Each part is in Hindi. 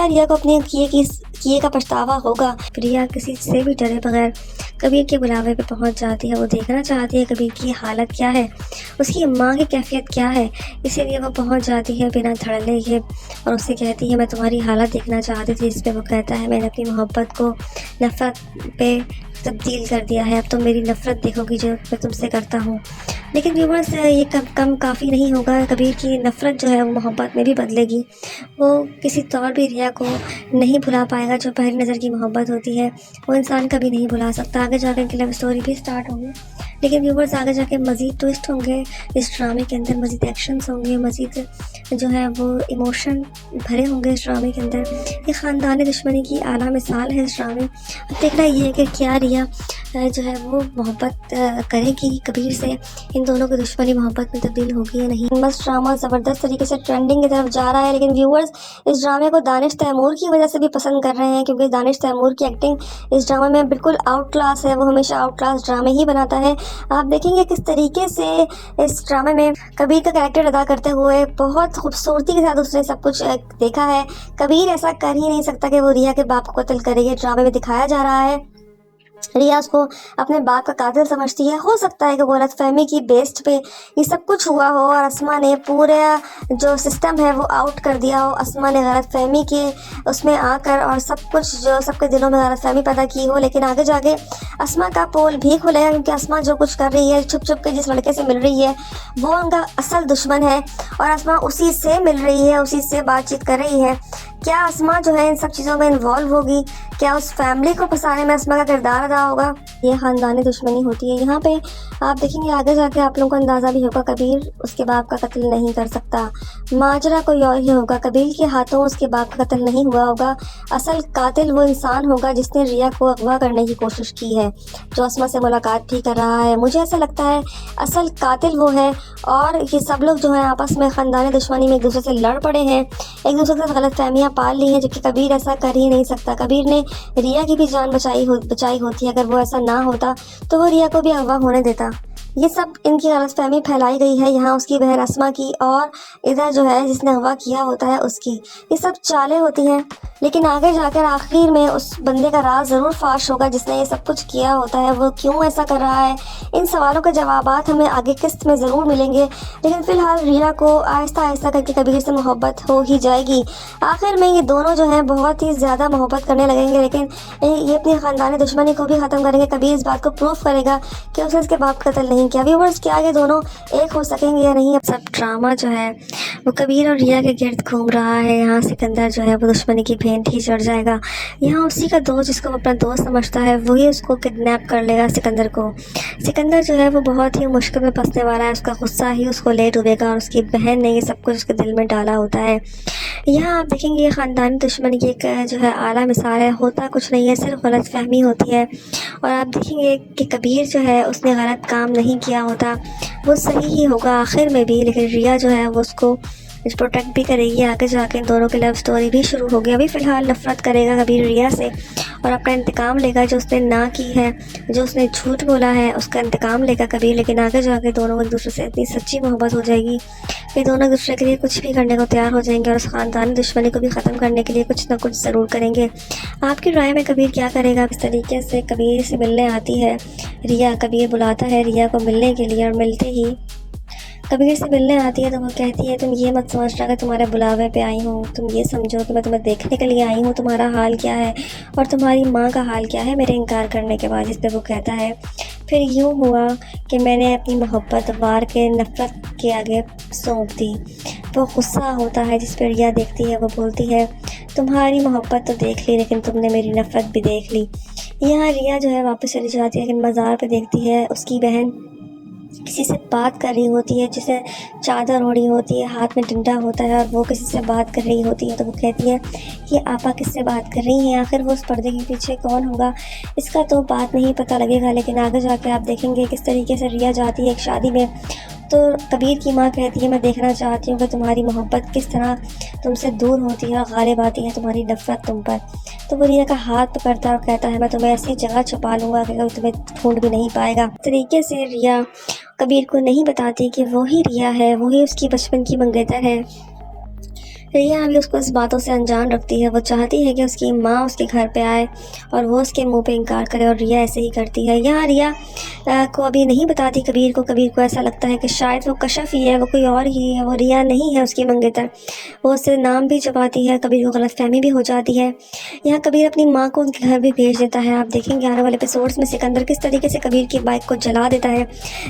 रिया को अपने किए का पछतावा होगा। रिया किसी से भी डरे बगैर कबीर के बुलावे पे पहुंच जाती है। वो देखना चाहती है कबीर की हालत क्या है, उसकी माँ की कैफियत क्या है, इसीलिए वो पहुंच जाती है बिना धड़ल्ले के और उससे कहती है मैं तुम्हारी हालत देखना चाहती थी। इस पे वो कहता है मैंने अपनी मोहब्बत को नफ़रत पे तब्दील कर दिया है, अब तुम मेरी नफ़रत देखोगी जो मैं तुमसे करता हूँ। लेकिन व्यूवर्स ये कम काफ़ी नहीं होगा, कबीर की नफ़रत जो है वो मोहब्बत में भी बदलेगी। वो किसी तौर भी रिया को नहीं भुला पाएगा। जो पहली नज़र की मोहब्बत होती है वो इंसान कभी नहीं भुला सकता। आगे जाकर इनकी लव स्टोरी भी स्टार्ट होगी, लेकिन व्यूवर्स आगे जाके मज़ीद ट्विस्ट होंगे इस ड्रामे के अंदर, मज़ीद एक्शंस होंगे, मज़ीद जो है वो इमोशन भरे होंगे इस ड्रामे के अंदर। ये ख़ानदानी दुश्मनी की आला मिसाल है इस ड्रामे। अब देखना ये है कि क्या रिया जो है वो मोहब्बत करेगी कबीर से, इन दोनों की दुश्मनी मोहब्बत में तब्दील होगी या नहीं। बस ड्रामा ज़बरदस्त तरीके से ट्रेंडिंग की तरफ जा रहा है, लेकिन व्यूअर्स इस ड्रामे को दानिश तैमूर की वजह से भी पसंद कर रहे हैं, क्योंकि दानिश तैमूर की एक्टिंग इस ड्रामे में बिल्कुल आउट क्लास है। वो हमेशा आउट क्लास ड्रामे ही बनाता है। आप देखेंगे किस तरीके से इस ड्रामे में कबीर का कैरेक्टर अदा करते हुए बहुत खूबसूरती के साथ उसने सब कुछ देखा है। कबीर ऐसा कर ही नहीं सकता कि वो रिया के बाप को कत्ल करे। ये ड्रामे में दिखाया जा रहा है रिया उसको अपने बाप का कातिल समझती है। हो सकता है कि गलतफहमी की बेस्ड पे ये सब कुछ हुआ हो और अस्मा ने पूरे जो सिस्टम है वो आउट कर दिया हो। अस्मा ने गलतफहमी के उसमें आकर और सब कुछ जो सबके दिलों में गलतफहमी पैदा की हो, लेकिन आगे जाके अस्मा का पोल भी खुलेगा, क्योंकि अस्मा जो कुछ कर रही है, छुप छुप के जिस लड़के से मिल रही है वो उनका असल दुश्मन है और अस्मा उसी से मिल रही है, उसी से बातचीत कर रही है। क्या अस्मा जो है इन सब चीज़ों में इन्वॉल्व होगी? क्या उस फैमिली को फंसाने में अस्मा का किरदार अदा होगा? ये ख़ानदानी दुश्मनी होती है। यहाँ पे आप देखेंगे आगे जाके आप लोगों को अंदाज़ा भी होगा कबीर उसके बाप का कत्ल नहीं कर सकता। माजरा कोई और ही होगा। कबीर के हाथों उसके बाप का कत्ल नहीं हुआ होगा। असल कातिल वो इंसान होगा जिसने रिया को अगवा करने की कोशिश की है, जो अस्मा से मुलाकात भी कर रहा है। मुझे ऐसा लगता है असल कातिल वो है और ये सब लोग जो हैं आपस में ख़ानदानी दुश्मनी में एक दूसरे से लड़ पड़े हैं, एक दूसरे के साथ गलतफहमियाँ पाल ली हैं, जबकि कबीर ऐसा कर ही नहीं सकता। कबीर ने रिया की भी जान बचाई होती है। अगर वो ऐसा ना होता तो वो रिया को भी अगवा होने देता। ये सब इनकी गलतफहमी फैलाई गई है यहाँ उसकी बहन अस्मा की और इधर जो है जिसने अगवा किया होता है उसकी। ये सब चालें होती हैं, लेकिन आगे जाकर आखिर में उस बंदे का राज ज़रूर फाश होगा जिसने ये सब कुछ किया होता है। वो क्यों ऐसा कर रहा है, इन सवालों के जवाबात हमें आगे किस्त में ज़रूर मिलेंगे। लेकिन फ़िलहाल रिया को आहिस्ता आहिस्ता करके कबीर से मोहब्बत हो ही जाएगी। आखिर में ये दोनों जो हैं बहुत ही ज़्यादा मोहब्बत करने लगेंगे, लेकिन ये अपनी ख़ानदानी दुश्मनी को भी ख़त्म करेंगे। कबीर इस बात को प्रूफ करेगा कि उसने इसके बाप कत्ल नहीं किया। व्यूअर्स क्या ये दोनों एक हो सकेंगे या नहीं? अब सब ड्रामा जो है वो कबीर और रिया के गिर्द घूम रहा है। यहाँ सिकंदर जो है वो दुश्मनी की भेंट ही चढ़ जाएगा। यहाँ उसी का दोस्त जिसको अपना दोस्त समझता है वही उसको किडनैप कर लेगा सिकंदर को। सिकंदर जो है वो बहुत ही मुश्किल में फंसने वाला है। उसका गुस्सा ही उसको ले डूबेगा और उसकी बहन ने ये सब कुछ उसके दिल में डाला होता है। यहाँ आप देखेंगे ये ख़ानदानी दुश्मनी की एक जो है आला मिसाल है। होता कुछ नहीं है, सिर्फ गलतफहमी होती है। और आप देखेंगे कि कबीर जो है उसने गलत काम नहीं किया होता, वो सही ही होगा आखिर में भी, लेकिन रिया जो है वो उसको प्रोटेक्ट भी करेगी। आगे जाके इन दोनों की लव स्टोरी भी शुरू होगी। अभी फ़िलहाल नफ़रत करेगा कबीर रिया से और अपना इंतकाम लेगा जो उसने ना की है, जो उसने झूठ बोला है उसका इंतकाम लेगा कबीर। लेकिन आगे जाके दोनों एक दूसरे से इतनी सच्ची मोहब्बत हो जाएगी कि दोनों एक दूसरे के लिए कुछ भी करने को तैयार हो जाएंगे और उस ख़ानदानी दुश्मनी को भी ख़त्म करने के लिए कुछ ना कुछ ज़रूर करेंगे। आपकी राय में कबीर क्या करेगा? इस तरीके से कबीर से मिलने आती है रिया, कबीर बुलाता है रिया को मिलने के लिए और मिलते ही कबीर से मिलने आती है तो वो कहती है तुम ये मत समझना कि तुम्हारे बुलावे पे आई हूँ, तुम ये समझो कि मैं तुम्हें देखने के लिए आई हूँ, तुम्हारा हाल क्या है और तुम्हारी माँ का हाल क्या है मेरे इनकार करने के बाद। इस पर वो कहता है फिर यूँ हुआ कि मैंने अपनी मोहब्बत वार के नफ़रत के आगे सौंप दी। वो गुस्सा होता है जिस पर रिया देखती है। वो बोलती है तुम्हारी मोहब्बत तो देख ली लेकिन तुमने मेरी नफ़रत भी देख ली। यहाँ रिया जो है वापस चली जाती है, लेकिन बाज़ार पे देखती है उसकी बहन किसी से बात कर रही होती है, जिसे चादर ओढ़ी होती है, हाथ में डंडा होता है और वो किसी से बात कर रही होती है। तो वो कहती है कि आपा किससे बात कर रही हैं, आखिर वो उस पर्दे के पीछे कौन होगा, इसका तो बात नहीं पता लगेगा। लेकिन आगे जाके आप देखेंगे किस तरीके से रिया जाती है एक शादी में, तो कबीर की माँ कहती है मैं देखना चाहती हूँ कि तुम्हारी मोहब्बत किस तरह तुमसे दूर होती है और गालिब आती है तुम्हारी नफ़रत तुम पर। तो वो रिया का हाथ पकड़ता है और कहता है मैं तुम्हें ऐसी जगह छुपा लूँगा कि कोई तुम्हें ढूंढ भी नहीं पाएगा। इस तरीके से रिया कबीर को नहीं बताती कि वही रिया है, वही उसकी बचपन की मंगेतर है रिया अभी उसको इस बातों से अनजान रखती है। वो चाहती है कि उसकी माँ उसके घर पे आए और वो उसके मुंह पे इनकार करे, और रिया ऐसे ही करती है। यहाँ रिया को अभी नहीं बताती कबीर को। कबीर को ऐसा लगता है कि शायद वो कशफ ही है, वो कोई और ही है, वो रिया नहीं है उसकी मंगेतर। वो उससे नाम भी छुपाती है। कबीर को गलतफहमी भी हो जाती है। यहाँ कबीर अपनी माँ को उनके घर भी भेज देता है। आप देखेंगे आने वाले एपिसोड्स में सिकंदर किस तरीके से कबीर की बाइक को जला देता है,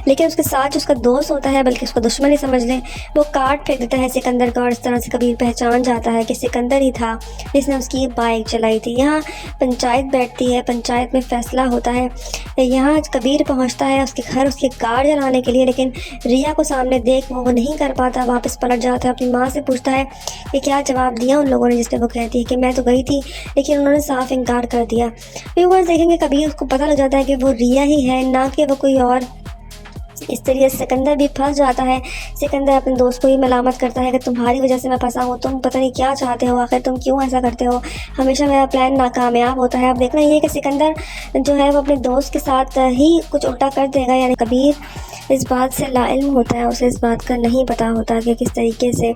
लेकिन उसके साथ जो उसका दोस्त होता है, बल्कि उसका दुश्मन ही समझ लें, वो काट फेंक देता है सिकंदर का, और इस तरह से कबीर पहचान जाता है कि सिकंदर ही था जिसने उसकी बाइक चलाई थी। यहाँ पंचायत बैठती है, पंचायत में फैसला होता है। यहाँ कबीर पहुँचता है उसके घर उसकी कार जलाने के लिए, लेकिन रिया को सामने देख वो नहीं कर पाता, वापस पलट जाता है। अपनी माँ से पूछता है कि क्या जवाब दिया उन लोगों ने, जिसपे वो कहती है कि मैं तो गई थी लेकिन उन्होंने साफ इनकार कर दिया। व्यूअर्स देखेंगे कबीर उसको पता लग जाता है कि वो रिया ही है, ना कि वो कोई और। इस तरीके से सिकंदर भी फंस जाता है। सिकंदर अपने दोस्त को ही मलामत करता है कि तुम्हारी वजह से मैं फंसा हूँ, तुम पता नहीं क्या चाहते हो, आखिर तुम क्यों ऐसा करते हो, हमेशा मेरा प्लान नाकामयाब होता है। अब देखना ये है कि सिकंदर जो है वो अपने दोस्त के साथ ही कुछ उल्टा कर देगा। यानी कबीर इस बात से लाइल्म होता है, उसे इस बात का नहीं पता होता कि किस तरीके से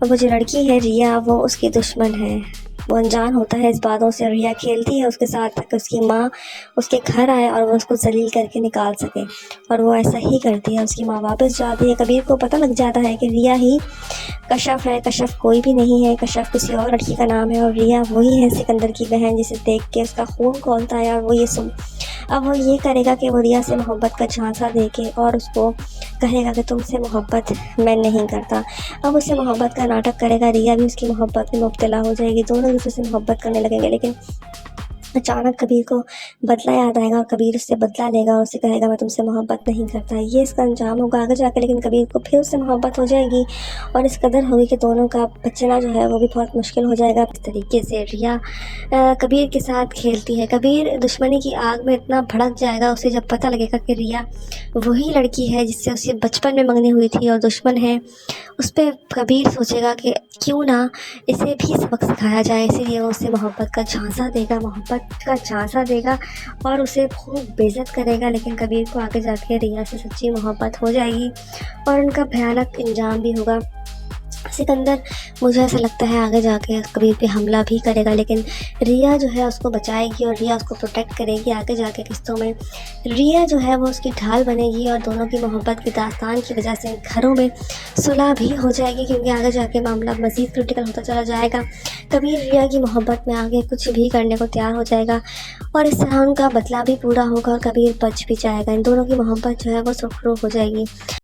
वो जो लड़की है रिया वो उसकी दुश्मन है। वो अनजान होता है इस बातों से। रिया खेलती है उसके साथ ताकि उसकी माँ उसके घर आए और वो उसको जलील करके निकाल सके, और वो ऐसा ही करती है। उसकी माँ वापस जाती है। कबीर को पता लग जाता है कि रिया ही कशफ है, कशफ कोई भी नहीं है, कशफ किसी और लड़की का नाम है, और रिया वही है सिकंदर की बहन जिसे देख के उसका खून खौलता है। और वो अब वो ये करेगा कि वो रिया से मोहब्बत का झांसा देके और उसको कहेगा कि तुमसे मोहब्बत मैं नहीं करता। अब उससे मोहब्बत का नाटक करेगा। रिया भी उसकी मोहब्बत में मुब्तला हो जाएगी, दोनों दूसरे से मोहब्बत करने लगेंगे। लेकिन अचानक कबीर को बदला याद आएगा और कबीर उससे बदला लेगा और उसे कहेगा मैं तुमसे मोहब्बत नहीं करता। ये इसका अंजाम होगा आगे जाकर, लेकिन कबीर को फिर उससे मोहब्बत हो जाएगी और इस कदर होगी कि दोनों का बचना जो है वो भी बहुत मुश्किल हो जाएगा। इस तरीके से रिया कबीर के साथ खेलती है। कबीर दुश्मनी की आग में इतना भड़क जाएगा, उसे जब पता लगेगा कि रिया वही लड़की है जिससे उसे बचपन में मंगनी हुई थी और दुश्मन है, उस पर कबीर सोचेगा कि क्यों ना इसे भी सबक सिखाया जाए। इसीलिए वो उसे मोहब्बत का झांसा देगा और उसे खूब बेइज्जत करेगा। लेकिन कबीर को आगे जाके रिया से सच्ची मोहब्बत हो जाएगी और उनका भयानक इंजाम भी होगा। सिकंदर मुझे ऐसा लगता है आगे जाके कबीर पे हमला भी करेगा, लेकिन रिया जो है उसको बचाएगी और रिया उसको प्रोटेक्ट करेगी। आगे जाके किस्तों में रिया जो है वो उसकी ढाल बनेगी और दोनों की मोहब्बत की दास्तान की वजह से घरों में सुलह भी हो जाएगी, क्योंकि आगे जाके मामला मज़ीद क्रिटिकल होता चला जाएगा। कबीर रिया की मोहब्बत में आगे कुछ भी करने को तैयार हो जाएगा और इस तरह उनका बदला भी पूरा होगा और कबीर बच भी जाएगा। इन दोनों की मोहब्बत जो है वो सुखरूप हो जाएगी।